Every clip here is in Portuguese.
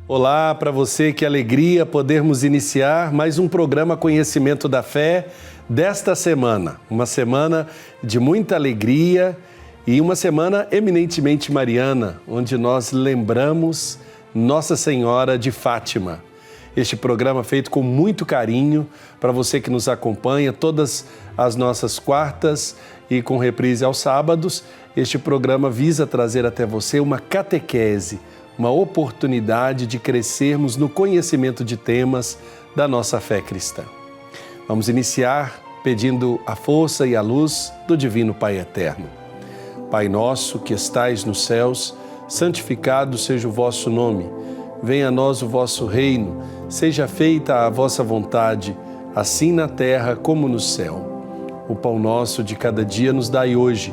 Olá para você, que alegria podermos iniciar mais um programa Conhecimento da Fé desta semana. Uma semana de muita alegria e uma semana eminentemente mariana, onde nós lembramos Nossa Senhora de Fátima. Este programa feito com muito carinho para você que nos acompanha todas as nossas quartas e com reprise aos sábados. Este programa visa trazer até você uma catequese, uma oportunidade de crescermos no conhecimento de temas da nossa fé cristã. Vamos iniciar pedindo a força e a luz do Divino Pai Eterno. Pai nosso que estais nos céus, santificado seja o vosso nome. Venha a nós o vosso reino, seja feita a vossa vontade, assim na terra como no céu. O pão nosso de cada dia nos dai hoje.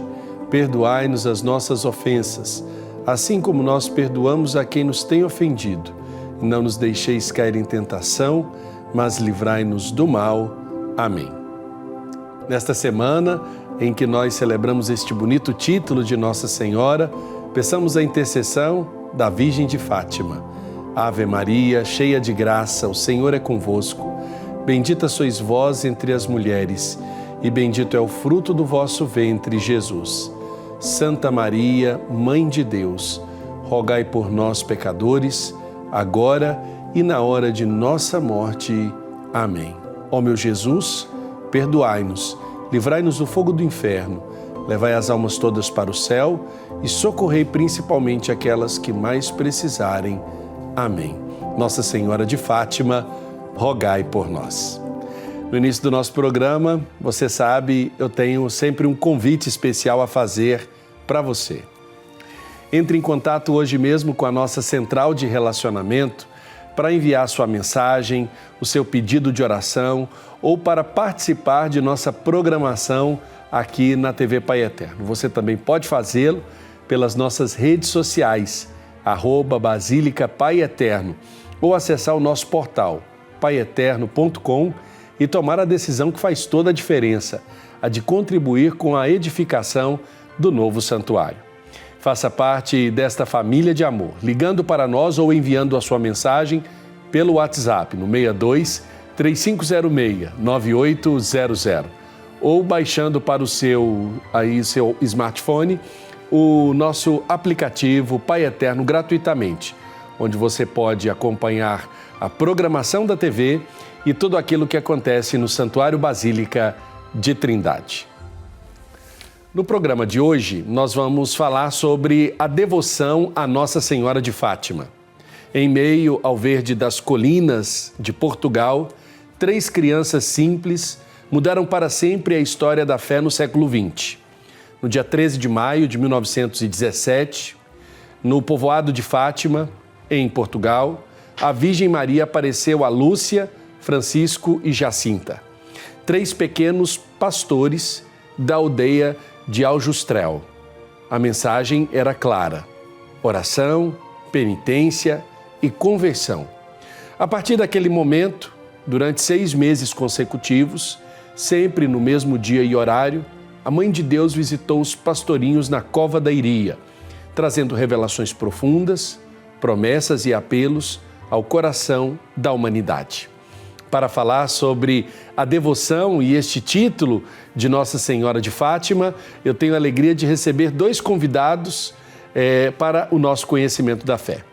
Perdoai-nos as nossas ofensas, assim como nós perdoamos a quem nos tem ofendido. E não nos deixeis cair em tentação, mas livrai-nos do mal. Amém. Nesta semana em que nós celebramos este bonito título de Nossa Senhora, peçamos a intercessão da Virgem de Fátima. Ave Maria, cheia de graça, o Senhor é convosco. Bendita sois vós entre as mulheres, e bendito é o fruto do vosso ventre, Jesus. Santa Maria, Mãe de Deus, rogai por nós, pecadores, agora e na hora de nossa morte. Amém. Ó meu Jesus, perdoai-nos, livrai-nos do fogo do inferno, levai as almas todas para o céu e socorrei principalmente aquelas que mais precisarem. Amém. Nossa Senhora de Fátima, rogai por nós. No início do nosso programa, você sabe, eu tenho sempre um convite especial a fazer para você. Entre em contato hoje mesmo com a nossa central de relacionamento para enviar sua mensagem, o seu pedido de oração ou para participar de nossa programação aqui na TV Pai Eterno. Você também pode fazê-lo pelas nossas redes sociais, @Basílica Pai Eterno, ou acessar o nosso portal paieterno.com e tomar a decisão que faz toda a diferença, a de contribuir com a edificação do novo santuário. Faça parte desta família de amor, ligando para nós ou enviando a sua mensagem pelo WhatsApp no 62 3506 9800 ou baixando para o seu smartphone o nosso aplicativo Pai Eterno gratuitamente, onde você pode acompanhar a programação da TV e tudo aquilo que acontece no Santuário Basílica de Trindade. No programa de hoje, nós vamos falar sobre a devoção a Nossa Senhora de Fátima. Em meio ao verde das colinas de Portugal, 3 crianças simples mudaram para sempre a história da fé no século XX. No dia 13 de maio de 1917, no povoado de Fátima, em Portugal, a Virgem Maria apareceu a Lúcia, Francisco e Jacinta, 3 pequenos pastores da aldeia de Aljustrel. A mensagem era clara: oração, penitência e conversão. A partir daquele momento, durante 6 meses consecutivos, sempre no mesmo dia e horário, a Mãe de Deus visitou os pastorinhos na Cova da Iria, trazendo revelações profundas, promessas e apelos ao coração da humanidade. Para falar sobre a devoção e este título de Nossa Senhora de Fátima, eu tenho a alegria de receber 2 convidados para o nosso conhecimento da fé.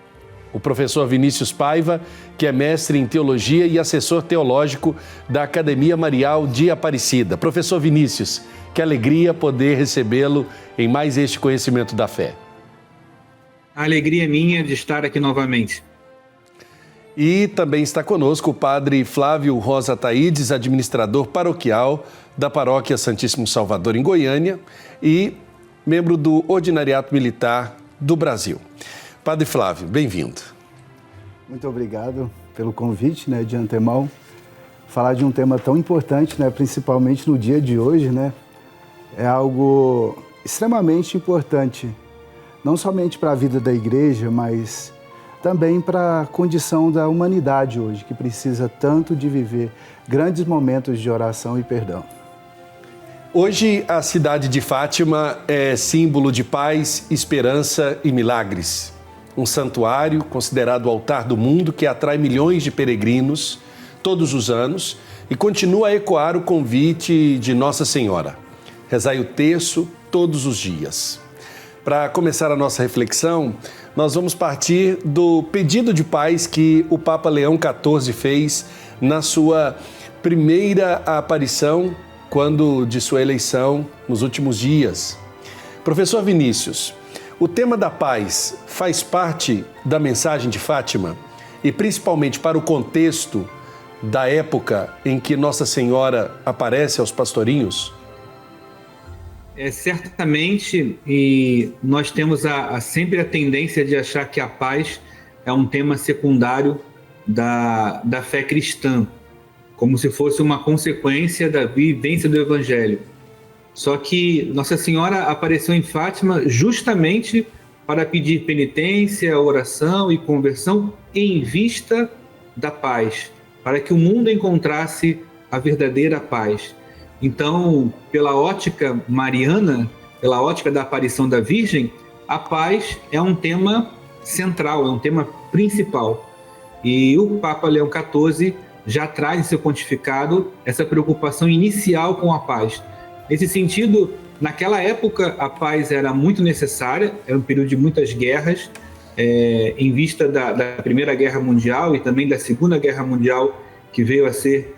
O professor Vinícius Paiva, que é mestre em teologia e assessor teológico da Academia Marial de Aparecida. Professor Vinícius, que alegria poder recebê-lo em mais este conhecimento da fé. A alegria é minha de estar aqui novamente. E também está conosco o padre Flávio Rosa Taídes, administrador paroquial da Paróquia Santíssimo Salvador em Goiânia e membro do Ordinariato Militar do Brasil. Padre Flávio, bem-vindo. Muito obrigado pelo convite, de antemão. Falar de um tema tão importante, principalmente no dia de hoje, é algo extremamente importante, não somente para a vida da igreja, mas também para a condição da humanidade hoje, que precisa tanto de viver grandes momentos de oração e perdão. Hoje, a cidade de Fátima é símbolo de paz, esperança e milagres. um santuário considerado o altar do mundo que atrai milhões de peregrinos todos os anos e continua a ecoar o convite de Nossa Senhora. Rezai o terço todos os dias. Para começar a nossa reflexão, nós vamos partir do pedido de paz que o Papa Leão XIV fez na sua primeira aparição, quando de sua eleição, nos últimos dias. Professor Vinícius, o tema da paz faz parte da mensagem de Fátima e principalmente para o contexto da época em que Nossa Senhora aparece aos pastorinhos? Certamente, e nós temos sempre a tendência de achar que a paz é um tema secundário da fé cristã, como se fosse uma consequência da vivência do Evangelho. Só que Nossa Senhora apareceu em Fátima justamente para pedir penitência, oração e conversão em vista da paz, para que o mundo encontrasse a verdadeira paz. Então, pela ótica mariana, pela ótica da aparição da Virgem, a paz é um tema central, é um tema principal. E o Papa Leão XIV já traz em seu pontificado essa preocupação inicial com a paz. Nesse sentido, naquela época, a paz era muito necessária, era um período de muitas guerras, em vista da Primeira Guerra Mundial e também da Segunda Guerra Mundial, que veio a ser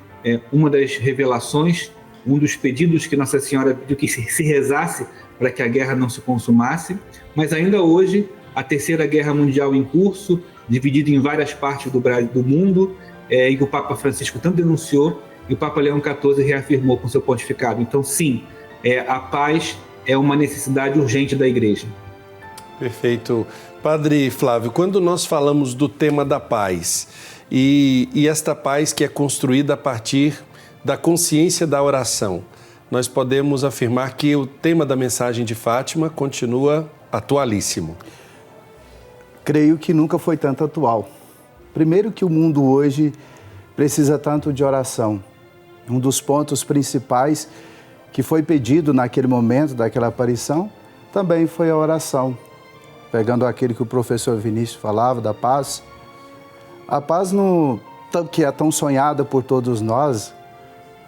uma das revelações, um dos pedidos que Nossa Senhora pediu que se rezasse para que a guerra não se consumasse. Mas ainda hoje, a Terceira Guerra Mundial em curso, dividida em várias partes do mundo, e que o Papa Francisco tanto denunciou, e o Papa Leão XIV reafirmou com seu pontificado. Então, sim, a paz é uma necessidade urgente da Igreja. Perfeito. Padre Flávio, quando nós falamos do tema da paz, e esta paz que é construída a partir da consciência da oração, nós podemos afirmar que o tema da mensagem de Fátima continua atualíssimo. Creio que nunca foi tanto atual. Primeiro que o mundo hoje precisa tanto de oração. Um dos pontos principais que foi pedido naquele momento daquela aparição também foi a oração. Pegando aquele que o professor Vinícius falava, da paz. A paz que é tão sonhada por todos nós,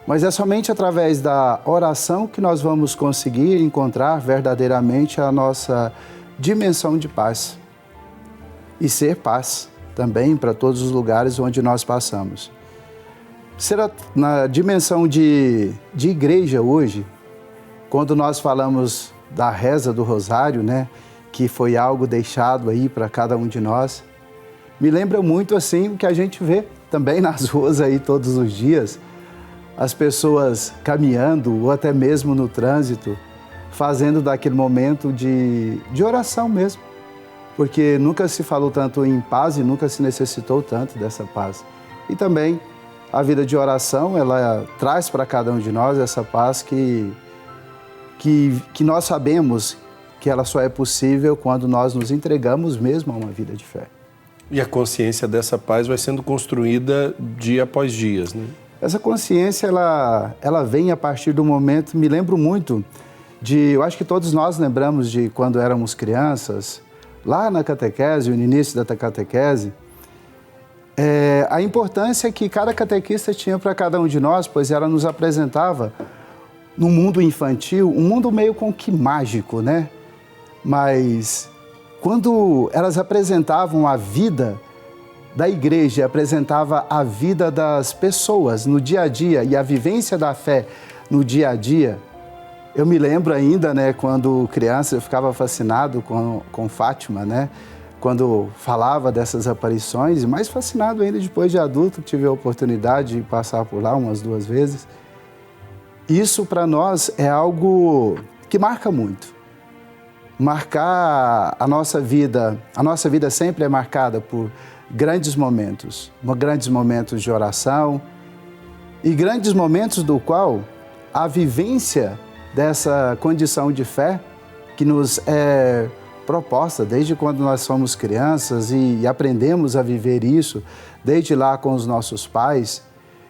mas é somente através da oração que nós vamos conseguir encontrar verdadeiramente a nossa dimensão de paz. E ser paz também para todos os lugares onde nós passamos. Será na dimensão de igreja hoje, quando nós falamos da reza do rosário, né, que foi algo deixado aí para cada um de nós, me lembra muito assim o que a gente vê também nas ruas aí todos os dias, as pessoas caminhando ou até mesmo no trânsito, fazendo daquele momento de oração mesmo. Porque nunca se falou tanto em paz e nunca se necessitou tanto dessa paz. E também a vida de oração, ela traz para cada um de nós essa paz que nós sabemos que ela só é possível quando nós nos entregamos mesmo a uma vida de fé. E a consciência dessa paz vai sendo construída dia após dia, né? Essa consciência, ela vem a partir do momento, me lembro muito eu acho que todos nós lembramos de quando éramos crianças, lá na catequese, no início da catequese, a importância que cada catequista tinha para cada um de nós, pois ela nos apresentava no mundo infantil, um mundo meio com que mágico, né? Mas quando elas apresentavam a vida da igreja, apresentava a vida das pessoas no dia a dia e a vivência da fé no dia a dia, eu me lembro ainda, né, quando criança eu ficava fascinado com Fátima, né? Quando falava dessas aparições, e mais fascinado ainda depois de adulto, tive a oportunidade de passar por lá umas 2 vezes. Isso para nós é algo que marca muito. Marcar a nossa vida sempre é marcada por grandes momentos de oração e grandes momentos do qual a vivência dessa condição de fé que nos é proposta desde quando nós somos crianças e aprendemos a viver isso desde lá com os nossos pais,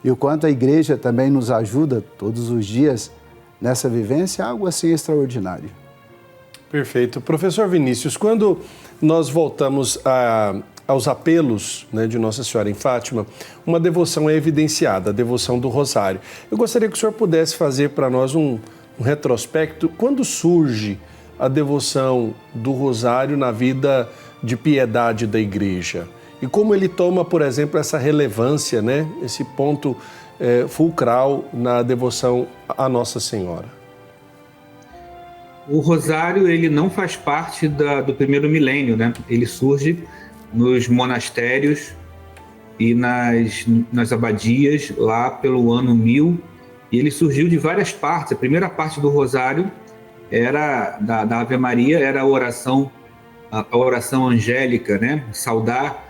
e o quanto a igreja também nos ajuda todos os dias nessa vivência, é algo assim extraordinário. Perfeito. Professor Vinícius, quando nós voltamos aos apelos, né, de Nossa Senhora em Fátima, uma devoção é evidenciada, a devoção do Rosário. Eu gostaria que o senhor pudesse fazer para nós um retrospecto. Quando surge a devoção do Rosário na vida de piedade da Igreja? E como ele toma, por exemplo, essa relevância, né, esse ponto fulcral na devoção à Nossa Senhora? O Rosário, ele não faz parte do primeiro milênio, né? Ele surge nos monastérios e nas abadias lá pelo ano 1000, e ele surgiu de várias partes. A primeira parte do Rosário era da Ave Maria, era a oração angélica, né? Saudar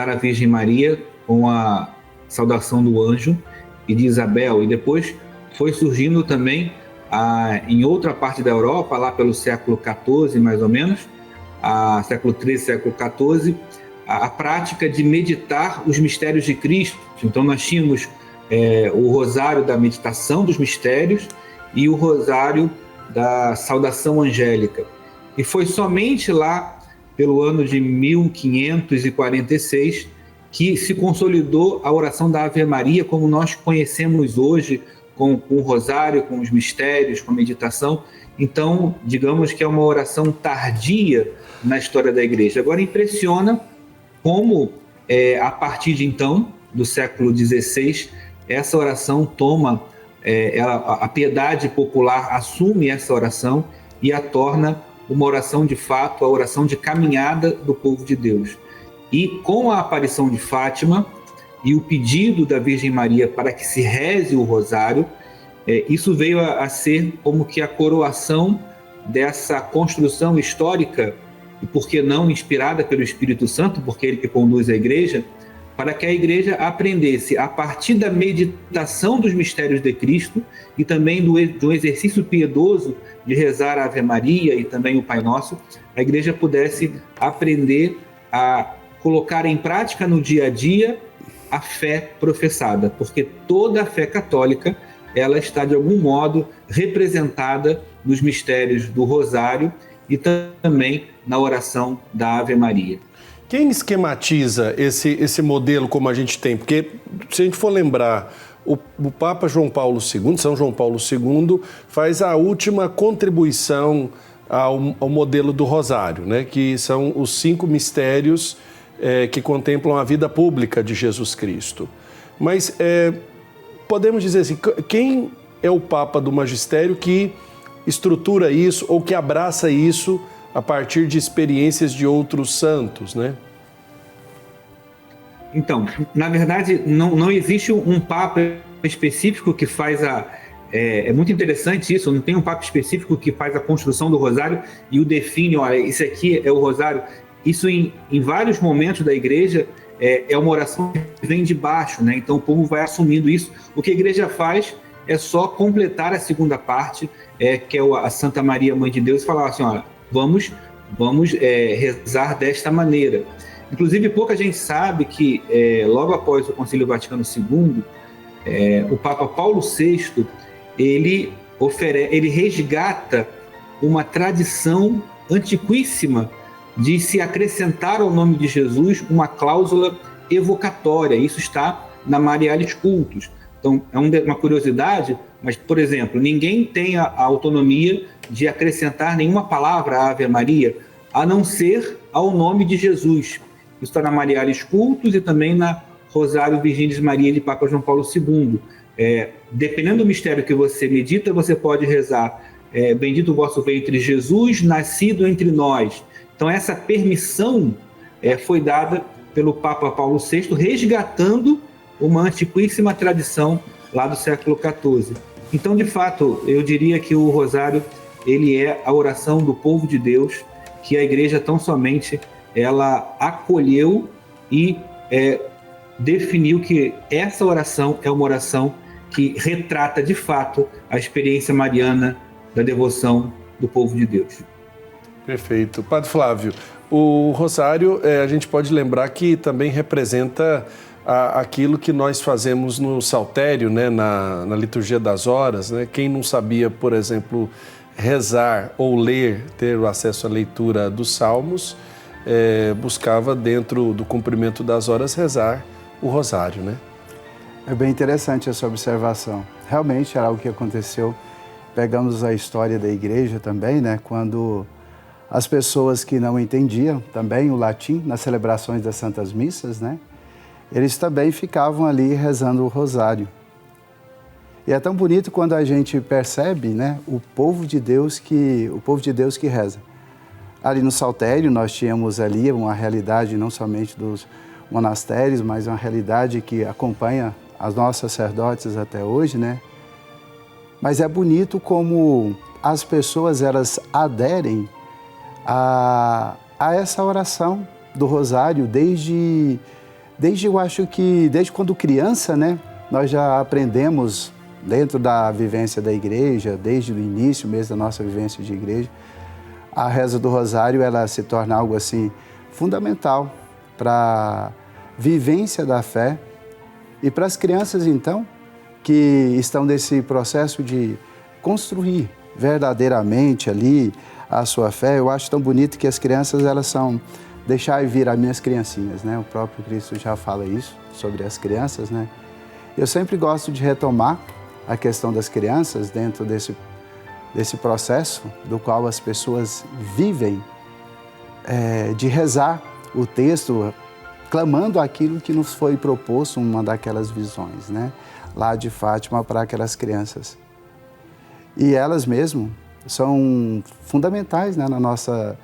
a Virgem Maria com a saudação do anjo e de Isabel. E depois foi surgindo também em outra parte da Europa, lá pelo século XIV, mais ou menos, século XIII, século XIV, a prática de meditar os mistérios de Cristo. Então nós tínhamos o rosário da meditação dos mistérios e o rosário da saudação angélica. E foi somente lá pelo ano de 1546 que se consolidou a oração da Ave Maria como nós conhecemos hoje, com o rosário, com os mistérios, com a meditação. Então, digamos que é uma oração tardia na história da Igreja. Agora, impressiona como, a partir de então, do século XVI, essa oração toma, a piedade popular assume essa oração e a torna uma oração de fato, a oração de caminhada do povo de Deus. E com a aparição de Fátima e o pedido da Virgem Maria para que se reze o rosário, isso veio a ser como que a coroação dessa construção histórica, e por que não inspirada pelo Espírito Santo, porque ele que conduz a Igreja, para que a Igreja aprendesse, a partir da meditação dos mistérios de Cristo e também do exercício piedoso de rezar a Ave Maria e também o Pai Nosso, a Igreja pudesse aprender a colocar em prática no dia a dia a fé professada, porque toda a fé católica ela está de algum modo representada nos mistérios do Rosário e também na oração da Ave Maria. Quem esquematiza esse modelo como a gente tem? Porque se a gente for lembrar, o Papa João Paulo II, São João Paulo II, faz a última contribuição ao modelo do Rosário, né? Que são os 5 mistérios que contemplam a vida pública de Jesus Cristo. Mas podemos dizer assim, quem é o Papa do Magistério que estrutura isso ou que abraça isso a partir de experiências de outros santos, né? Então, na verdade, não existe um Papa específico que faz é muito interessante isso, não tem um Papa específico que faz a construção do Rosário e o define, olha, isso aqui é o Rosário. Isso em vários momentos da Igreja é uma oração que vem de baixo, né? Então o povo vai assumindo isso. O que a Igreja faz é só completar a segunda parte, que é a Santa Maria, Mãe de Deus, e falar assim, olha, vamos rezar desta maneira. Inclusive, pouca gente sabe que logo após o Concílio Vaticano II, o Papa Paulo VI, ele resgata uma tradição antiquíssima de se acrescentar ao nome de Jesus uma cláusula evocatória. Isso está na Marialis Cultus. Então, é uma curiosidade, mas, por exemplo, ninguém tem a autonomia de acrescentar nenhuma palavra à Ave Maria, a não ser ao nome de Jesus. Isso está na Marialis Cultus e também na Rosário Virginis Maria de Papa João Paulo II. Dependendo do mistério que você medita, você pode rezar bendito o vosso ventre Jesus, nascido entre nós. Então essa permissão foi dada pelo Papa Paulo VI, resgatando uma antiquíssima tradição lá do século XIV. Então, de fato, eu diria que o Rosário ele é a oração do povo de Deus, que a Igreja tão somente ela acolheu e definiu que essa oração é uma oração que retrata de fato a experiência mariana da devoção do povo de Deus. Perfeito. Padre Flávio, o Rosário, a gente pode lembrar que também representa aquilo que nós fazemos no saltério, né, na liturgia das horas, né? Quem não sabia, por exemplo, rezar ou ler, ter o acesso à leitura dos salmos, buscava dentro do cumprimento das horas rezar o rosário, né? É bem interessante essa observação. Realmente era algo que aconteceu. Pegamos a história da igreja também, né? Quando as pessoas que não entendiam também o latim nas celebrações das Santas Missas, né? Eles também ficavam ali rezando o rosário. E é tão bonito quando a gente percebe, né, o povo de Deus que reza. Ali no Saltério nós tínhamos ali uma realidade não somente dos monastérios, mas uma realidade que acompanha as nossas sacerdotes até hoje, né? Mas é bonito como as pessoas elas aderem a essa oração do rosário desde eu acho que desde quando criança, né? Nós já aprendemos dentro da vivência da igreja, desde o início mesmo da nossa vivência de igreja, a reza do rosário ela se torna algo assim fundamental para a vivência da fé e para as crianças então que estão nesse processo de construir verdadeiramente ali a sua fé. Eu acho tão bonito que as crianças elas são deixar vir as minhas criancinhas, né? O próprio Cristo já fala isso sobre as crianças, né? Eu sempre gosto de retomar a questão das crianças dentro desse processo do qual as pessoas vivem, de rezar o texto, clamando aquilo que nos foi proposto, uma daquelas visões, né? Lá de Fátima para aquelas crianças. E elas mesmo são fundamentais, né, na nossa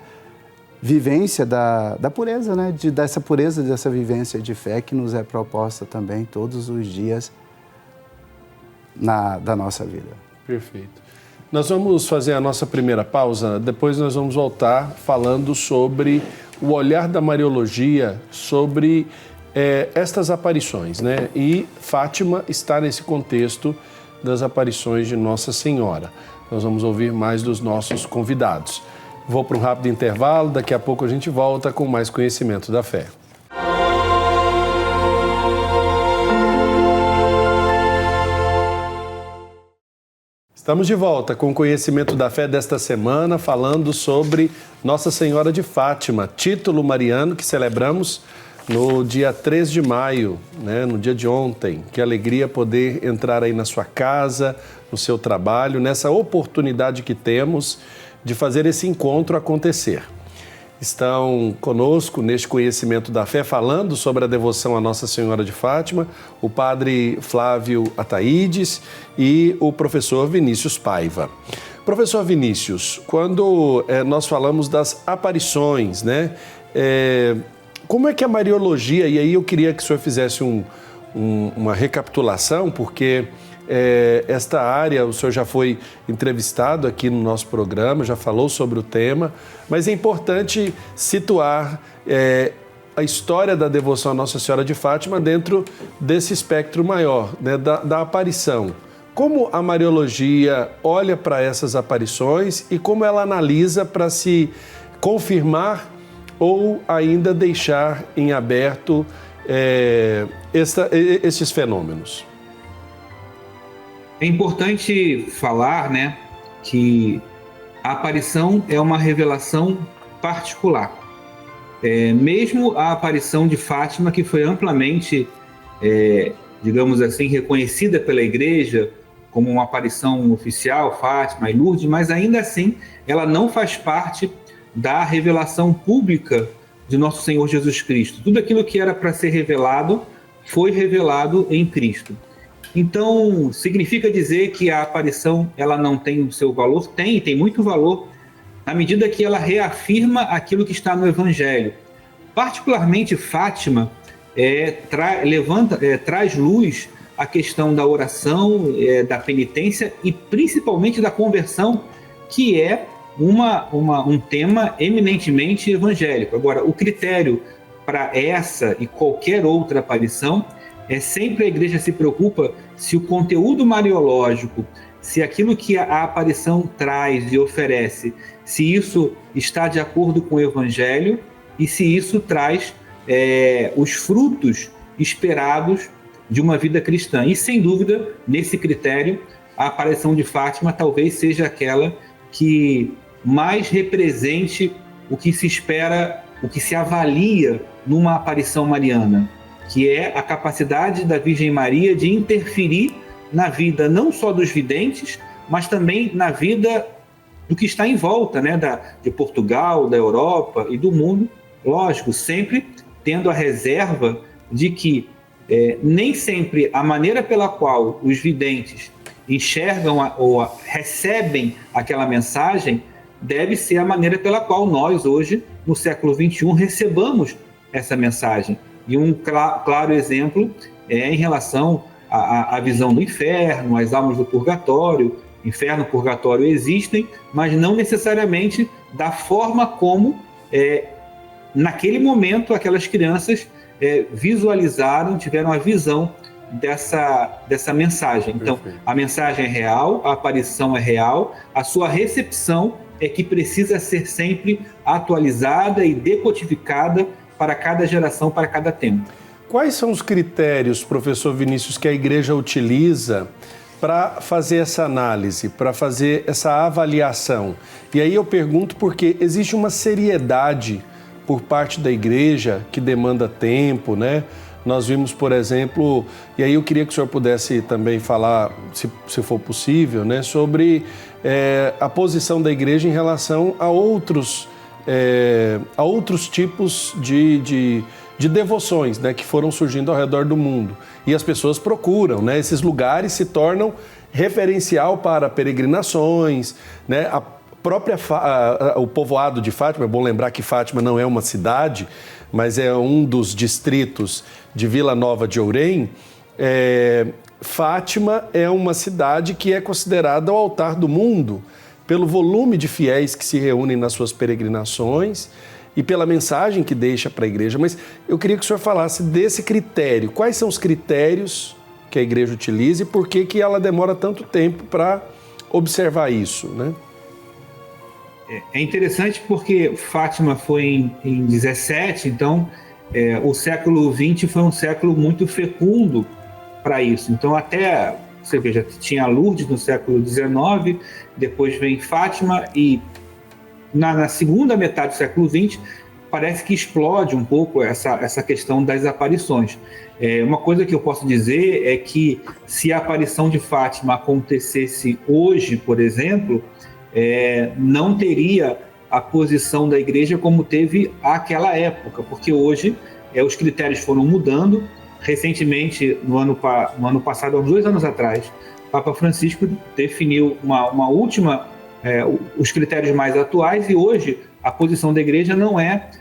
vivência da pureza, né? Dessa pureza, dessa vivência de fé que nos é proposta também todos os dias da nossa vida. Perfeito. Nós vamos fazer a nossa primeira pausa, depois nós vamos voltar falando sobre o olhar da Mariologia sobre estas aparições, né? E Fátima está nesse contexto das aparições de Nossa Senhora. Nós vamos ouvir mais dos nossos convidados. Vou para um rápido intervalo, daqui a pouco a gente volta com mais conhecimento da fé. Estamos de volta com o conhecimento da fé desta semana, falando sobre Nossa Senhora de Fátima, título mariano que celebramos no dia 3 de maio, né, no dia de ontem. Que alegria poder entrar aí na sua casa, no seu trabalho, nessa oportunidade que temos de fazer esse encontro acontecer. Estão conosco neste conhecimento da fé, falando sobre a devoção a Nossa Senhora de Fátima, o padre Flávio Ataídes e o professor Vinícius Paiva. Professor Vinícius, quando nós falamos das aparições, né? Como é que a Mariologia, e aí eu queria que o senhor fizesse uma recapitulação, porque esta área, o senhor já foi entrevistado aqui no nosso programa, já falou sobre o tema, mas é importante situar a história da devoção a Nossa Senhora de Fátima dentro desse espectro maior, né, da aparição. Como a Mariologia olha para essas aparições e como ela analisa para se confirmar ou ainda deixar em aberto esses fenômenos? É importante falar, né, que a aparição é uma revelação particular. Mesmo a aparição de Fátima, que foi amplamente, digamos assim, reconhecida pela Igreja como uma aparição oficial, Fátima e Lourdes, mas ainda assim ela não faz parte da revelação pública de Nosso Senhor Jesus Cristo. Tudo aquilo que era para ser revelado foi revelado em Cristo. Então, significa dizer que a aparição ela não tem o seu valor? Tem muito valor, na medida que ela reafirma aquilo que está no Evangelho. Particularmente, Fátima traz luz à questão da oração, da penitência e principalmente da conversão, que é um tema eminentemente evangélico. Agora, o critério para essa e qualquer outra aparição sempre a Igreja se preocupa se o conteúdo mariológico, se aquilo que a aparição traz e oferece, se isso está de acordo com o Evangelho e se isso traz os frutos esperados de uma vida cristã. E, sem dúvida, nesse critério, a aparição de Fátima talvez seja aquela que mais represente o que se espera, o que se avalia numa aparição mariana, que é a capacidade da Virgem Maria de interferir na vida não só dos videntes, mas também na vida do que está em volta, né, de Portugal, da Europa e do mundo, lógico, sempre tendo a reserva de que nem sempre a maneira pela qual os videntes enxergam ou recebem aquela mensagem deve ser a maneira pela qual nós, hoje, no século XXI, recebamos essa mensagem. E um claro exemplo é em relação à visão do inferno, às almas do purgatório. Inferno e purgatório existem, mas não necessariamente da forma como, naquele momento, aquelas crianças visualizaram, tiveram a visão dessa mensagem. Então, a mensagem é real, a aparição é real, a sua recepção é que precisa ser sempre atualizada e decodificada para cada geração, para cada tempo. Quais são os critérios, professor Vinícius, que a Igreja utiliza para fazer essa análise, para fazer essa avaliação? E aí eu pergunto porque existe uma seriedade por parte da Igreja que demanda tempo, né? Nós vimos, por exemplo, e aí eu queria que o senhor pudesse também falar, se for possível, né, sobre a posição da Igreja em relação a outros tipos de devoções, né, que foram surgindo ao redor do mundo. E as pessoas procuram, né, esses lugares se tornam referencial para peregrinações, né, o povoado de Fátima, é bom lembrar que Fátima não é uma cidade, mas é um dos distritos de Vila Nova de Ourém. Fátima é uma cidade que é considerada o altar do mundo, pelo volume de fiéis que se reúnem nas suas peregrinações e pela mensagem que deixa para a Igreja. Mas eu queria que o senhor falasse desse critério. Quais são os critérios que a Igreja utiliza e por que ela demora tanto tempo para observar isso, né? É interessante porque Fátima foi em 17, então o século XX foi um século muito fecundo para isso. Então até, você veja, tinha Lourdes no século XIX, depois vem Fátima e na segunda metade do século XX parece que explode um pouco essa questão das aparições. Uma coisa que eu posso dizer é que se a aparição de Fátima acontecesse hoje, por exemplo, não teria a posição da Igreja como teve àquela época, porque hoje os critérios foram mudando. Recentemente, no ano passado, há uns 2 anos atrás, Papa Francisco definiu uma última, os critérios mais atuais, e hoje a posição da Igreja não é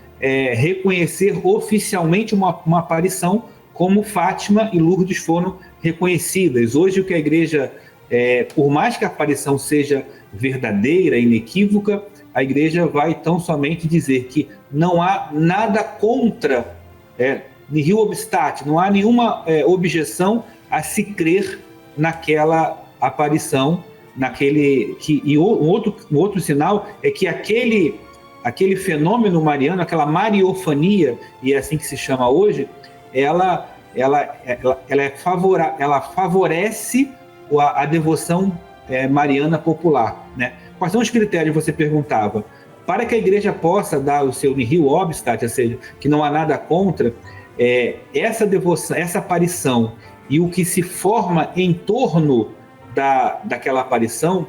reconhecer oficialmente uma aparição como Fátima e Lourdes foram reconhecidas. Hoje o que a Igreja, por mais que a aparição seja verdadeira, inequívoca, a Igreja vai tão somente dizer que não há nada contra, nihil obstat, não há nenhuma objeção a se crer naquela aparição, e um outro sinal é que aquele fenômeno mariano, aquela mariofania, e é assim que se chama hoje, ela favorece a devoção mariana popular, né? Quais são os critérios, você perguntava? Para que a Igreja possa dar o seu nihil obstat, ou seja, que não há nada contra, essa devoção, essa aparição e o que se forma em torno daquela aparição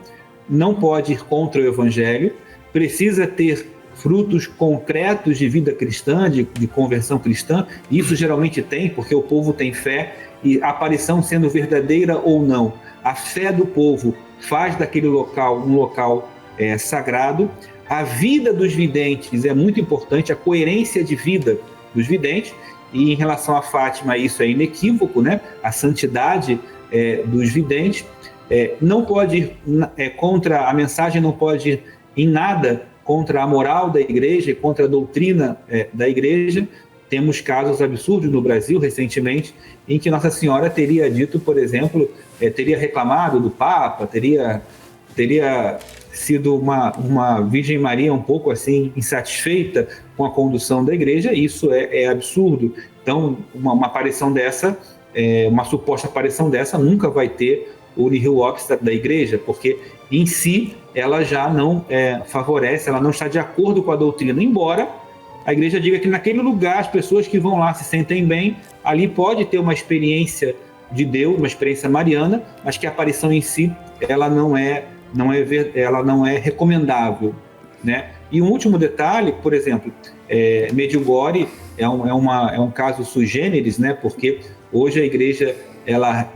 não pode ir contra o Evangelho, precisa ter frutos concretos de vida cristã, de conversão cristã. Isso geralmente tem, porque o povo tem fé, e a aparição sendo verdadeira ou não, a fé do povo faz daquele local um local sagrado. A vida dos videntes é muito importante, a coerência de vida dos videntes, e em relação a Fátima isso é inequívoco, né? A santidade dos videntes não pode ir contra a mensagem, não pode ir em nada contra a moral da Igreja e contra a doutrina da Igreja. Temos casos absurdos no Brasil, recentemente, em que Nossa Senhora teria dito, por exemplo, teria reclamado do Papa, teria sido uma Virgem Maria um pouco assim insatisfeita com a condução da Igreja. Isso é absurdo. Então, uma aparição dessa, uma suposta aparição dessa, nunca vai ter o nihil obstat da Igreja, porque em si ela já não favorece, ela não está de acordo com a doutrina, embora a igreja diga que naquele lugar as pessoas que vão lá se sentem bem, ali pode ter uma experiência de Deus, uma experiência mariana, mas que a aparição em si ela não é recomendável, né? E um último detalhe, por exemplo, Medjugorje é um caso sui generis, né? Porque hoje a igreja ela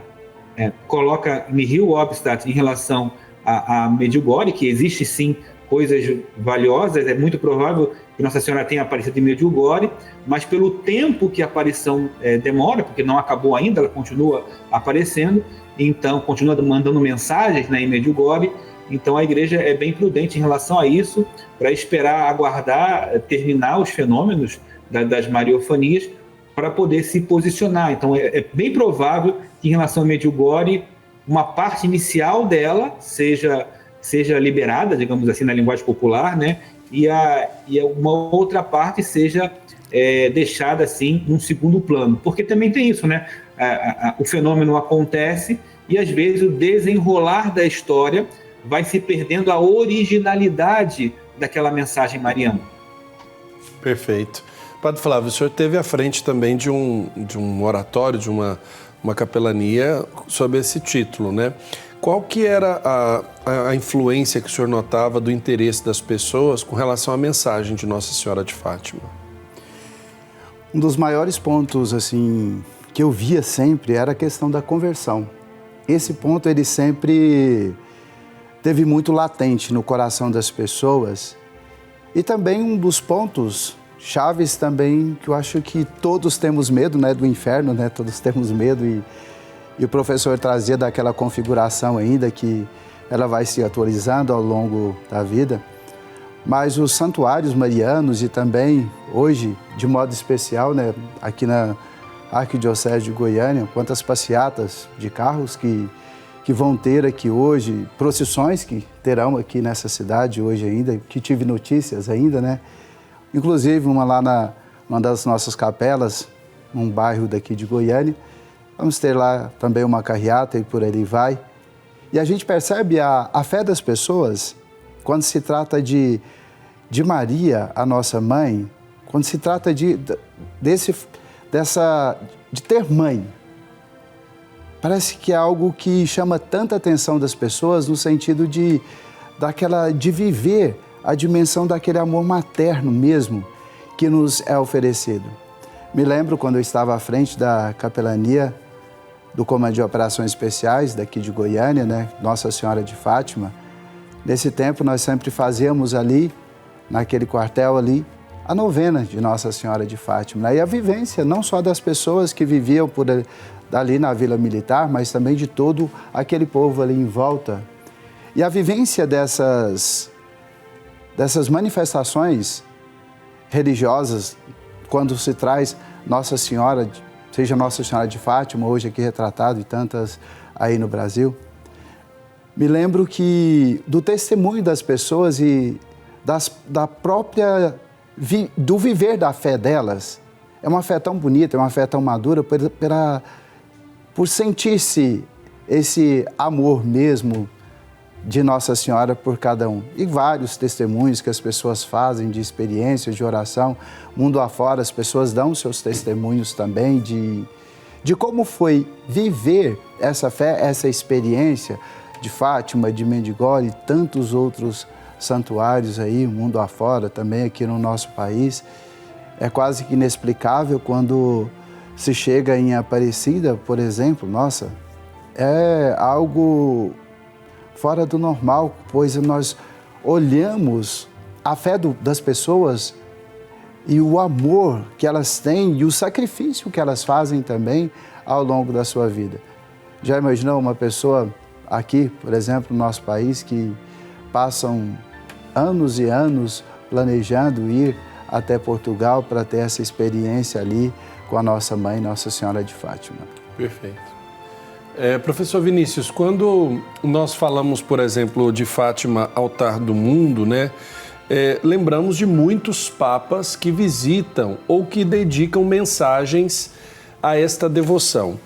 coloca nihil obstat em relação a Medjugorje, que existe sim coisas valiosas, é muito provável que Nossa Senhora tenha aparecido em Medjugorje, mas pelo tempo que a aparição demora, porque não acabou ainda, ela continua aparecendo, então continua mandando mensagens, né, em Medjugorje. Então a igreja é bem prudente em relação a isso, para esperar, aguardar, terminar os fenômenos das mariofanias, para poder se posicionar. Então é bem provável que em relação a Medjugorje, uma parte inicial dela seja liberada, digamos assim, na linguagem popular, né? E uma outra parte seja deixada assim num segundo plano, porque também tem isso, né? O fenômeno acontece e às vezes o desenrolar da história vai se perdendo a originalidade daquela mensagem mariana. Perfeito. Padre Flávio, o senhor esteve à frente também de um oratório, de uma capelania sob esse título, né? Qual que era a influência que o senhor notava do interesse das pessoas com relação à mensagem de Nossa Senhora de Fátima? Um dos maiores pontos assim que eu via sempre era a questão da conversão. Esse ponto ele sempre teve muito latente no coração das pessoas. E também um dos pontos chaves também que eu acho que todos temos medo, né, do inferno, né? Todos temos medo e o professor trazia daquela configuração ainda que ela vai se atualizando ao longo da vida. Mas os santuários marianos e também hoje, de modo especial, né, aqui na Arquidiocese de Goiânia, quantas passeatas de carros que vão ter aqui hoje, procissões que terão aqui nessa cidade hoje ainda, que tive notícias ainda, né? Inclusive uma lá uma das nossas capelas, num bairro daqui de Goiânia, vamos ter lá também uma carreata e por ali vai. E a gente percebe a fé das pessoas quando se trata de Maria, a nossa mãe, quando se trata de ter mãe. Parece que é algo que chama tanta atenção das pessoas no sentido de viver a dimensão daquele amor materno mesmo que nos é oferecido. Me lembro quando eu estava à frente da capelania do Comando de Operações Especiais daqui de Goiânia, né, Nossa Senhora de Fátima. Nesse tempo nós sempre fazíamos ali, naquele quartel ali, a novena de Nossa Senhora de Fátima, né? E a vivência não só das pessoas que viviam ali na Vila Militar, mas também de todo aquele povo ali em volta. E a vivência dessas manifestações religiosas, quando se traz Nossa Senhora, seja Nossa Senhora de Fátima, hoje aqui retratado e tantas aí no Brasil, me lembro do testemunho das pessoas e do viver da fé delas. É uma fé tão bonita, é uma fé tão madura, por sentir-se esse amor mesmo de Nossa Senhora por cada um. E vários testemunhos que as pessoas fazem de experiências, de oração, mundo afora, as pessoas dão seus testemunhos também de como foi viver essa fé, essa experiência de Fátima, de Medjugorje e tantos outros santuários aí, mundo afora, também aqui no nosso país. É quase que inexplicável quando se chega em Aparecida, por exemplo, nossa, é algo fora do normal, pois nós olhamos a fé das pessoas e o amor que elas têm e o sacrifício que elas fazem também ao longo da sua vida. Já imaginou uma pessoa aqui, por exemplo, no nosso país, que passam anos e anos planejando ir até Portugal para ter essa experiência ali com a nossa mãe, Nossa Senhora de Fátima? Perfeito. Professor Vinícius, quando nós falamos, por exemplo, de Fátima, altar do mundo, né, lembramos de muitos papas que visitam ou que dedicam mensagens a esta devoção.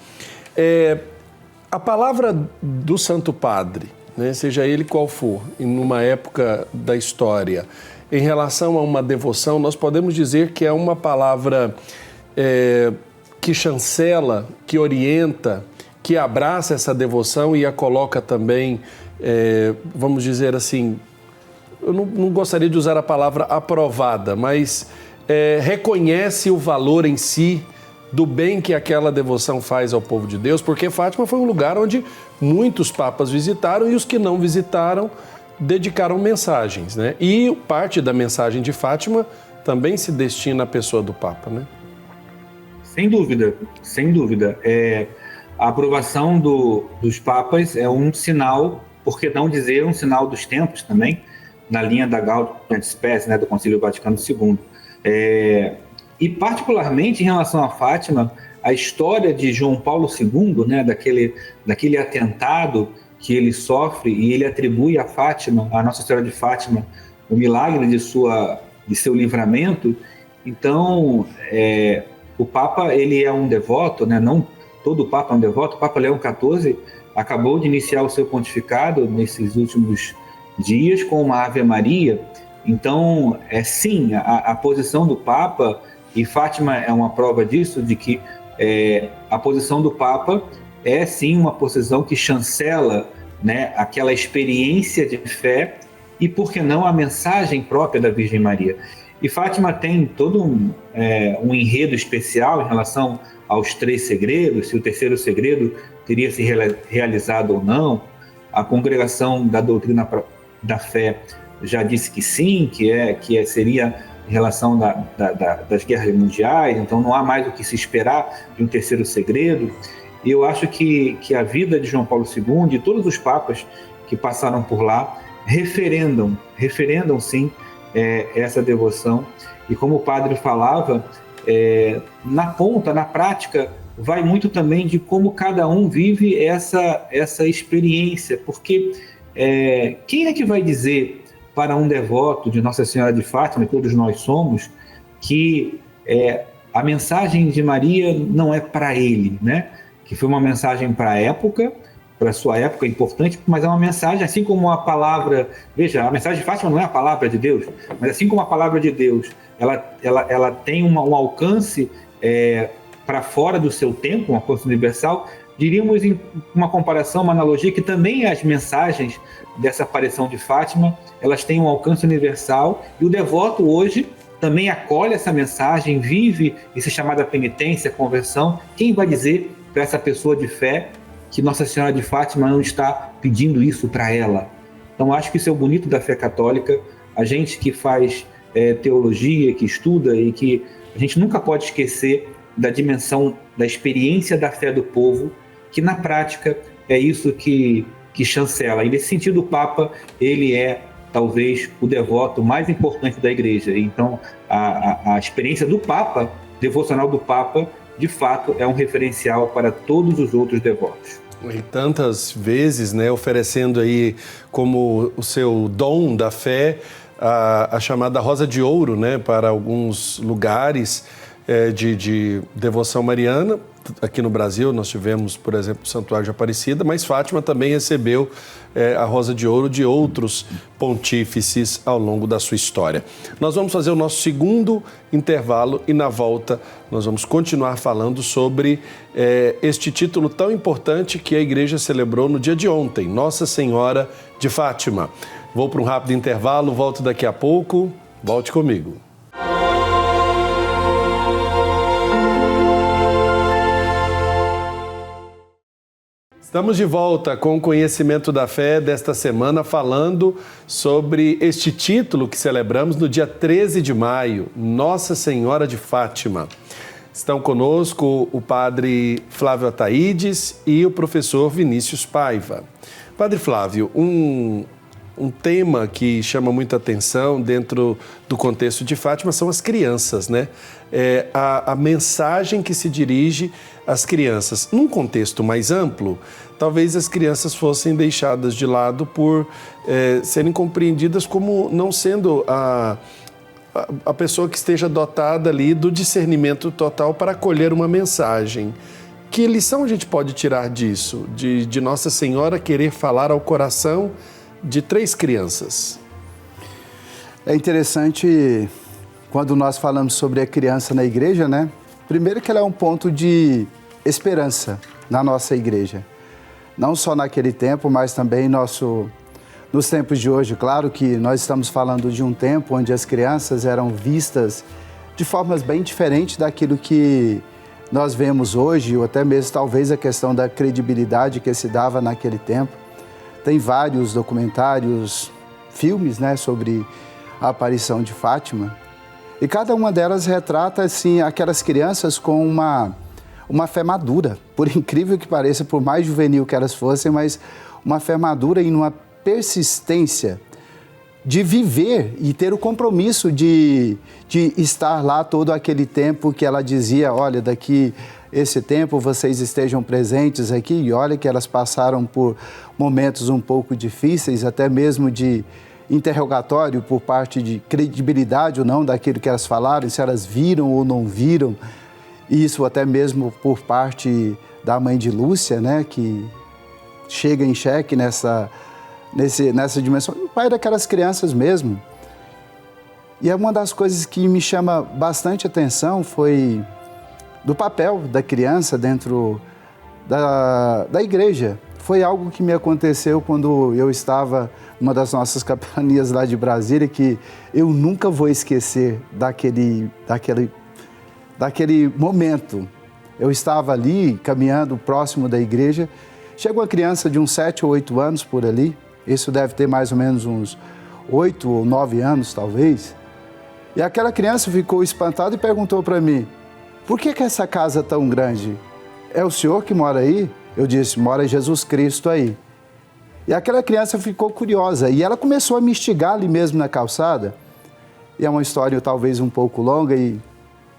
A palavra do Santo Padre, né, seja ele qual for, e numa época da história, em relação a uma devoção, nós podemos dizer que é uma palavra que chancela, que orienta, que abraça essa devoção e a coloca também, vamos dizer assim, eu não gostaria de usar a palavra aprovada, mas reconhece o valor em si do bem que aquela devoção faz ao povo de Deus, porque Fátima foi um lugar onde muitos papas visitaram e os que não visitaram dedicaram mensagens, né? E parte da mensagem de Fátima também se destina à pessoa do Papa, né? Sem dúvida, sem dúvida. A aprovação dos papas é um sinal, por que não dizer um sinal dos tempos também, na linha da Gaudium et Spes, né, do Concílio Vaticano II. E particularmente em relação a Fátima, a história de João Paulo II, né, daquele atentado que ele sofre e ele atribui a Fátima, a Nossa Senhora de Fátima, o milagre de seu livramento. Então, o Papa, ele é um devoto, né? Não todo Papa é um devoto. O Papa Leão XIV acabou de iniciar o seu pontificado nesses últimos dias com uma Ave Maria. Então, sim, a posição do Papa, e Fátima é uma prova disso, de que a posição do Papa é sim uma posição que chancela, né, aquela experiência de fé e, por que não, a mensagem própria da Virgem Maria. E Fátima tem todo um enredo especial em relação aos 3 segredos, se o terceiro segredo teria se realizado ou não. A Congregação da Doutrina da Fé já disse que sim, que seria em relação das guerras mundiais, então não há mais o que se esperar de um terceiro segredo. E eu acho que a vida de João Paulo II, de todos os papas que passaram por lá, referendam sim essa devoção. E como o padre falava, na ponta, na prática, vai muito também de como cada um vive essa experiência, porque quem é que vai dizer para um devoto de Nossa Senhora de Fátima, e todos nós somos, que a mensagem de Maria não é para ele, né? Que foi uma mensagem para a época, para a sua época importante, mas é uma mensagem, assim como a palavra... Veja, a mensagem de Fátima não é a palavra de Deus, mas assim como a palavra de Deus, ela tem um alcance para fora do seu tempo, um alcance universal. Diríamos, em uma comparação, uma analogia, que também as mensagens dessa aparição de Fátima, elas têm um alcance universal, e o devoto hoje também acolhe essa mensagem, vive essa chamada penitência, conversão. Quem vai dizer para essa pessoa de fé que Nossa Senhora de Fátima não está pedindo isso para ela? Então, acho que isso é o bonito da fé católica. A gente que faz teologia, que estuda, e que a gente nunca pode esquecer da dimensão da experiência da fé do povo, que na prática é isso que chancela. E nesse sentido, o Papa, ele é talvez o devoto mais importante da Igreja. Então, a experiência do Papa, devocional do Papa, de fato, é um referencial para todos os outros devotos. E tantas vezes, né, oferecendo aí como o seu dom da fé a chamada Rosa de Ouro, né, para alguns lugares de devoção mariana. Aqui no Brasil nós tivemos, por exemplo, o Santuário de Aparecida, mas Fátima também recebeu a Rosa de Ouro de outros pontífices ao longo da sua história. Nós vamos fazer o nosso segundo intervalo e na volta nós vamos continuar falando sobre este título tão importante que a Igreja celebrou no dia de ontem, Nossa Senhora de Fátima. Vou para um rápido intervalo, volto daqui a pouco, volte comigo. Estamos de volta com o Conhecimento da Fé desta semana, falando sobre este título que celebramos no dia 13 de maio, Nossa Senhora de Fátima. Estão conosco o padre Flávio Ataídes e o professor Vinícius Paiva. Padre Flávio, um tema que chama muita atenção dentro do contexto de Fátima são as crianças, né? A mensagem que se dirige às crianças. Num contexto mais amplo, talvez as crianças fossem deixadas de lado por serem compreendidas como não sendo a pessoa que esteja dotada ali do discernimento total para acolher uma mensagem. que lição a gente pode tirar disso, de Nossa Senhora querer falar ao coração de 3 crianças? É interessante quando nós falamos sobre a criança na igreja, né? Primeiro que ela é um ponto de esperança na nossa igreja. Não só naquele tempo, mas também nos tempos de hoje. Claro que nós estamos falando de um tempo onde as crianças eram vistas de formas bem diferentes daquilo que nós vemos hoje, ou até mesmo talvez a questão da credibilidade que se dava naquele tempo. Tem vários documentários, filmes, né, sobre a aparição de Fátima, e cada uma delas retrata assim, aquelas crianças com uma fé madura, por incrível que pareça, por mais juvenil que elas fossem, mas uma fé madura e uma persistência de viver e ter o compromisso de estar lá todo aquele tempo que ela dizia, olha, daqui esse tempo vocês estejam presentes aqui, e olha que elas passaram por momentos um pouco difíceis, até mesmo de interrogatório por parte de credibilidade ou não daquilo que elas falaram, se elas viram ou não viram, isso até mesmo por parte da mãe de Lúcia, né, que chega em xeque nessa dimensão, o pai daquelas crianças mesmo. E é uma das coisas que me chama bastante atenção foi do papel da criança dentro da igreja. Foi algo que me aconteceu quando eu estava numa das nossas capelanias lá de Brasília, que eu nunca vou esquecer daquele momento. Eu estava ali, caminhando próximo da igreja, chega uma criança de uns 7 ou 8 anos por ali, isso deve ter mais ou menos uns 8 ou 9 anos, talvez, e aquela criança ficou espantada e perguntou para mim, por que essa casa é tão grande? É o senhor que mora aí? Eu disse, mora Jesus Cristo aí. E aquela criança ficou curiosa e ela começou a me instigar ali mesmo na calçada. E é uma história talvez um pouco longa e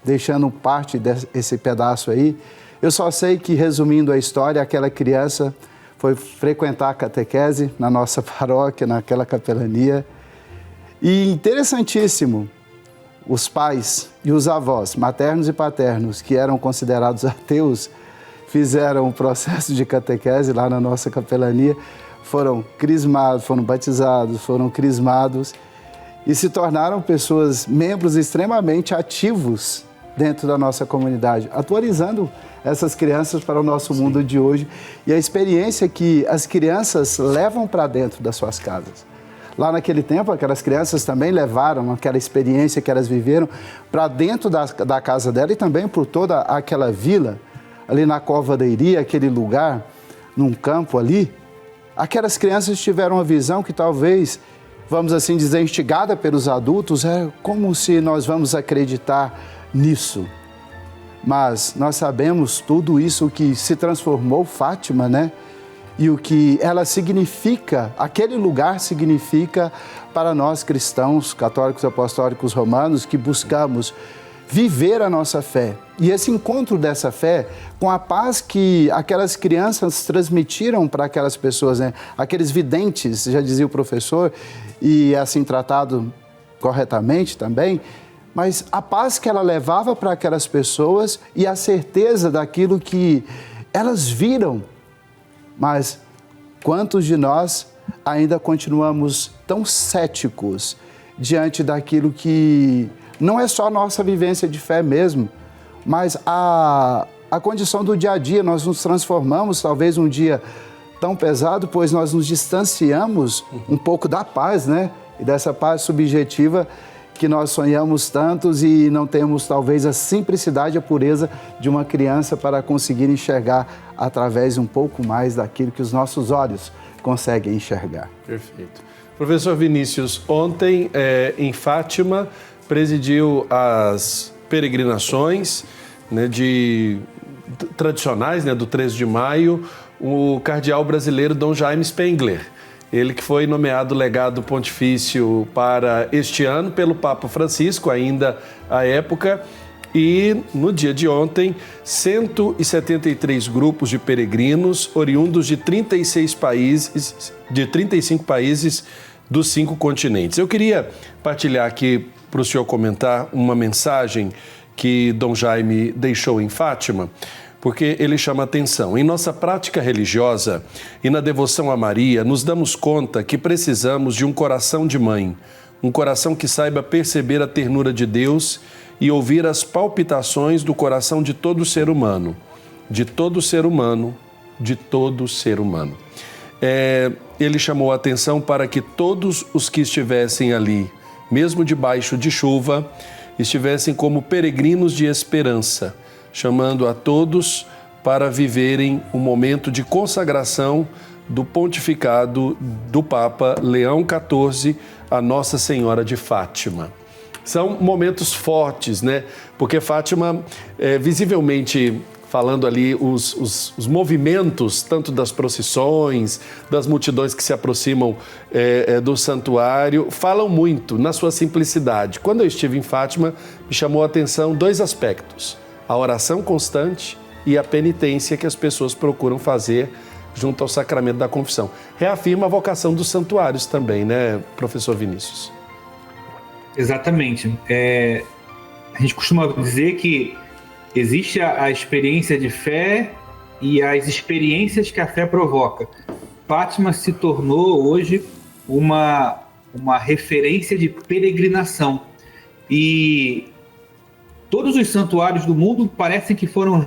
deixando parte desse pedaço aí, eu só sei que, resumindo a história, aquela criança foi frequentar a catequese na nossa paróquia, naquela capelania. E interessantíssimo, os pais e os avós, maternos e paternos, que eram considerados ateus, fizeram um processo de catequese lá na nossa capelania, foram crismados, foram batizados, foram crismados e se tornaram pessoas, membros extremamente ativos dentro da nossa comunidade, atualizando essas crianças para o nosso mundo de hoje e a experiência que as crianças levam para dentro das suas casas. Lá naquele tempo, aquelas crianças também levaram aquela experiência que elas viveram para dentro da casa dela e também por toda aquela vila, ali na Cova da Iria, aquele lugar, num campo ali. Aquelas crianças tiveram uma visão que talvez, vamos assim dizer, instigada pelos adultos, é como se nós vamos acreditar nisso. Mas nós sabemos tudo isso que se transformou Fátima, né? E o que ela significa, aquele lugar significa para nós cristãos, católicos, apostólicos, romanos, que buscamos viver a nossa fé. E esse encontro dessa fé, com a paz que aquelas crianças transmitiram para aquelas pessoas, né? Aqueles videntes, já dizia o professor, e assim tratado corretamente também, mas a paz que ela levava para aquelas pessoas e a certeza daquilo que elas viram. Mas quantos de nós ainda continuamos tão céticos diante daquilo que não é só a nossa vivência de fé mesmo, mas a condição do dia a dia. Nós nos transformamos, talvez um dia tão pesado, pois nós nos distanciamos um pouco da paz, né? E dessa paz subjetiva que nós sonhamos tantos e não temos talvez a simplicidade e a pureza de uma criança para conseguir enxergar através um pouco mais daquilo que os nossos olhos conseguem enxergar. Perfeito. Professor Vinícius, ontem em Fátima presidiu as peregrinações, né, tradicionais, né, do 13 de maio, o cardeal brasileiro Dom Jaime Spengler. Ele que foi nomeado legado pontifício para este ano pelo Papa Francisco, ainda à época, e no dia de ontem, 173 grupos de peregrinos oriundos de 35 países dos 5 continentes. Eu queria partilhar aqui para o senhor comentar uma mensagem que Dom Jaime deixou em Fátima, porque ele chama atenção. Em nossa prática religiosa e na devoção a Maria, nos damos conta que precisamos de um coração de mãe, um coração que saiba perceber a ternura de Deus e ouvir as palpitações do coração de todo ser humano, de todo ser humano, de todo ser humano. Ele chamou a atenção para que todos os que estivessem ali, mesmo debaixo de chuva, estivessem como peregrinos de esperança, chamando a todos para viverem um momento de consagração do pontificado do Papa Leão XIV a Nossa Senhora de Fátima. São momentos fortes, né? Porque Fátima, visivelmente falando ali, os movimentos, tanto das procissões, das multidões que se aproximam do santuário, falam muito na sua simplicidade. Quando eu estive em Fátima, me chamou a atenção dois aspectos: a oração constante e a penitência que as pessoas procuram fazer junto ao sacramento da confissão. Reafirma a vocação dos santuários também, né, professor Vinícius? Exatamente. A gente costuma dizer que existe a experiência de fé e as experiências que a fé provoca. Fátima se tornou hoje uma referência de peregrinação. E todos os santuários do mundo parece que foram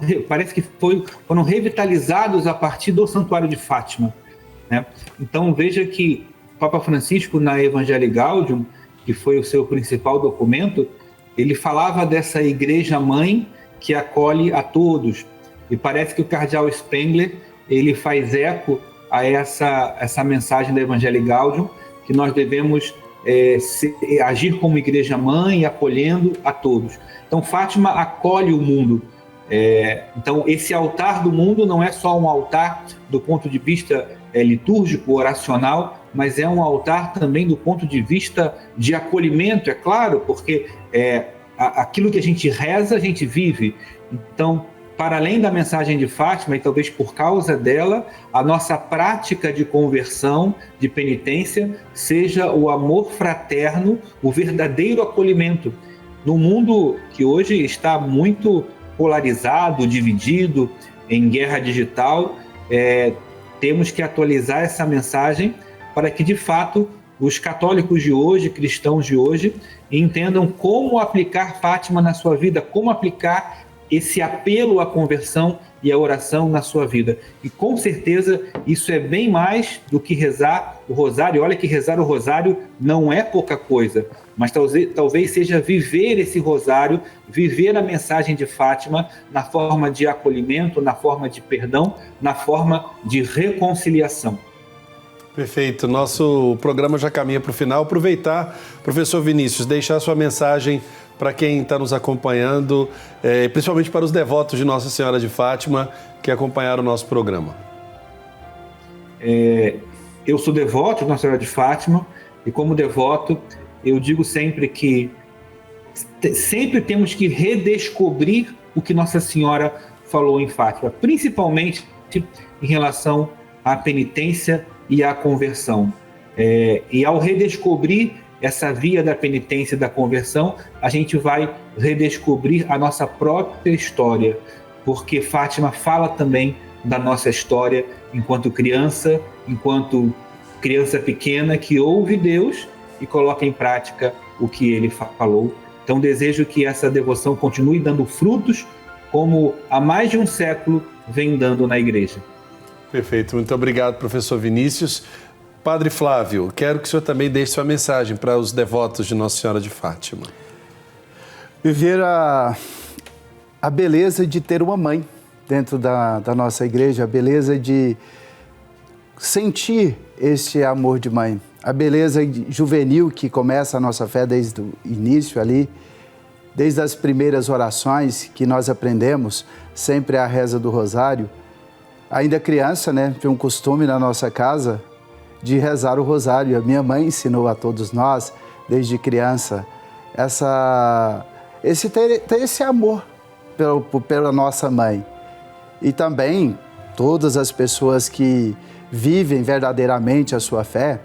revitalizados a partir do Santuário de Fátima, né? Então veja que o Papa Francisco, na Evangelii Gaudium, que foi o seu principal documento, ele falava dessa igreja mãe que acolhe a todos. E parece que o cardeal Spengler, ele faz eco a essa mensagem da Evangelii Gaudium, que nós devemos agir como igreja mãe, acolhendo a todos. Então, Fátima acolhe o mundo. Então, esse altar do mundo não é só um altar do ponto de vista litúrgico, oracional, mas é um altar também do ponto de vista de acolhimento, é claro, porque aquilo que a gente reza, a gente vive. Então, para além da mensagem de Fátima, e talvez por causa dela, a nossa prática de conversão, de penitência, seja o amor fraterno, o verdadeiro acolhimento. No mundo que hoje está muito polarizado, dividido, em guerra digital, temos que atualizar essa mensagem para que, de fato, os católicos de hoje, cristãos de hoje, entendam como aplicar Fátima na sua vida, como aplicar esse apelo à conversão e à oração na sua vida. E com certeza isso é bem mais do que rezar o rosário. Olha que rezar o rosário não é pouca coisa, mas talvez seja viver esse rosário, viver a mensagem de Fátima na forma de acolhimento, na forma de perdão, na forma de reconciliação. Perfeito. Nosso programa já caminha para o final. Aproveitar, professor Vinícius, deixar sua mensagem para quem está nos acompanhando, principalmente para os devotos de Nossa Senhora de Fátima que acompanharam o nosso programa. Eu sou devoto de Nossa Senhora de Fátima e, como devoto, eu digo sempre que sempre temos que redescobrir o que Nossa Senhora falou em Fátima, principalmente em relação à penitência e à conversão. E ao redescobrir essa via da penitência e da conversão, a gente vai redescobrir a nossa própria história, porque Fátima fala também da nossa história enquanto criança pequena que ouve Deus e coloca em prática o que Ele falou. Então desejo que essa devoção continue dando frutos, como há mais de um século vem dando na Igreja. Perfeito, muito obrigado, professor Vinícius. Padre Flávio, quero que o senhor também deixe sua mensagem para os devotos de Nossa Senhora de Fátima. Viver a beleza de ter uma mãe dentro da nossa igreja, a beleza de sentir esse amor de mãe, a beleza juvenil que começa a nossa fé desde o início ali, desde as primeiras orações que nós aprendemos, sempre a reza do rosário. Ainda criança, né, tem um costume na nossa casa de rezar o rosário. A minha mãe ensinou a todos nós, desde criança, ter esse amor pela nossa mãe. E também todas as pessoas que vivem verdadeiramente a sua fé.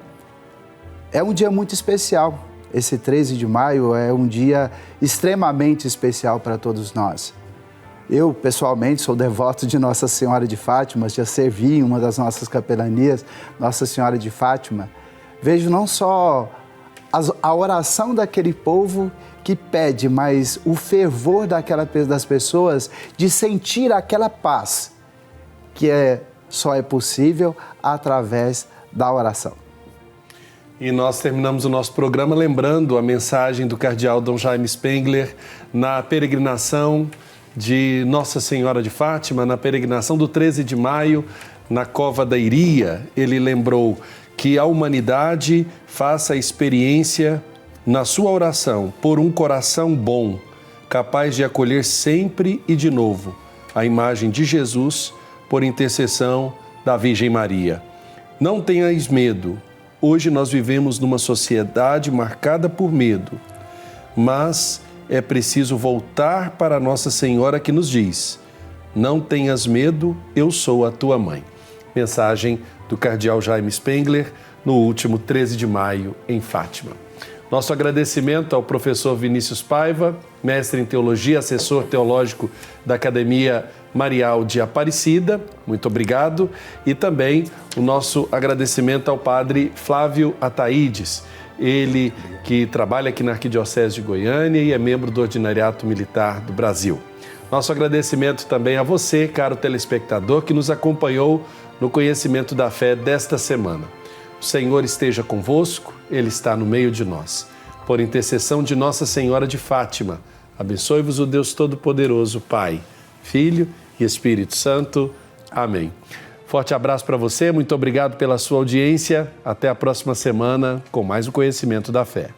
É um dia muito especial. Esse 13 de maio é um dia extremamente especial para todos nós. Eu, pessoalmente, sou devoto de Nossa Senhora de Fátima, já servi em uma das nossas capelanias, Nossa Senhora de Fátima. Vejo não só a oração daquele povo que pede, mas o fervor das pessoas de sentir aquela paz que só é possível através da oração. E nós terminamos o nosso programa lembrando a mensagem do cardeal Dom Jaime Spengler na peregrinação de Nossa Senhora de Fátima, na peregrinação do 13 de maio, na Cova da Iria. Ele lembrou que a humanidade faça a experiência na sua oração por um coração bom, capaz de acolher sempre e de novo a imagem de Jesus por intercessão da Virgem Maria. Não tenhais medo. Hoje nós vivemos numa sociedade marcada por medo, mas é preciso voltar para Nossa Senhora que nos diz: não tenhas medo, eu sou a tua mãe. Mensagem do cardeal Jaime Spengler no último 13 de maio em Fátima. Nosso agradecimento ao professor Vinícius Paiva, mestre em teologia, assessor teológico da Academia Marial de Aparecida, muito obrigado. E também o nosso agradecimento ao padre Flávio Ataídes, ele que trabalha aqui na Arquidiocese de Goiânia e é membro do Ordinariato Militar do Brasil. Nosso agradecimento também a você, caro telespectador, que nos acompanhou no Conhecimento da Fé desta semana. O Senhor esteja convosco, Ele está no meio de nós. Por intercessão de Nossa Senhora de Fátima, abençoe-vos o Deus Todo-Poderoso, Pai, Filho e Espírito Santo. Amém. Forte abraço para você, muito obrigado pela sua audiência. Até a próxima semana com mais um Conhecimento da Fé.